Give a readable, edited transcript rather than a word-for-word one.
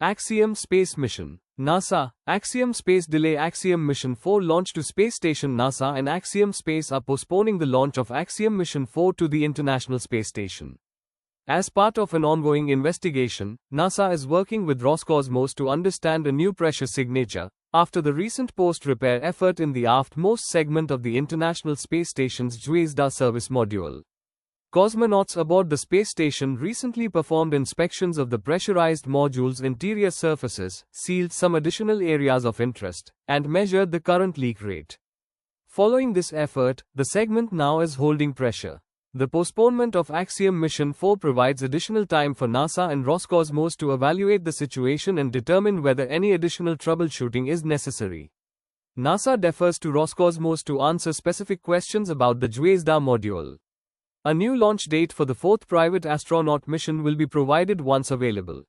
Axiom Space Mission. NASA, Axiom Space delay. Axiom Mission 4 launch to Space Station. NASA and Axiom Space are postponing the launch of Axiom Mission 4 to the International Space Station. As part of an ongoing investigation, NASA is working with Roscosmos to understand a new pressure signature, after the recent post-repair effort in the aftmost segment of the International Space Station's Zvezda service module. Cosmonauts aboard the space station recently performed inspections of the pressurized module's interior surfaces, sealed some additional areas of interest, and measured the current leak rate. Following this effort, the segment now is holding pressure. The postponement of Axiom Mission 4 provides additional time for NASA and Roscosmos to evaluate the situation and determine whether any additional troubleshooting is necessary. NASA defers to Roscosmos to answer specific questions about the Zvezda module. A new launch date for the fourth private astronaut mission will be provided once available.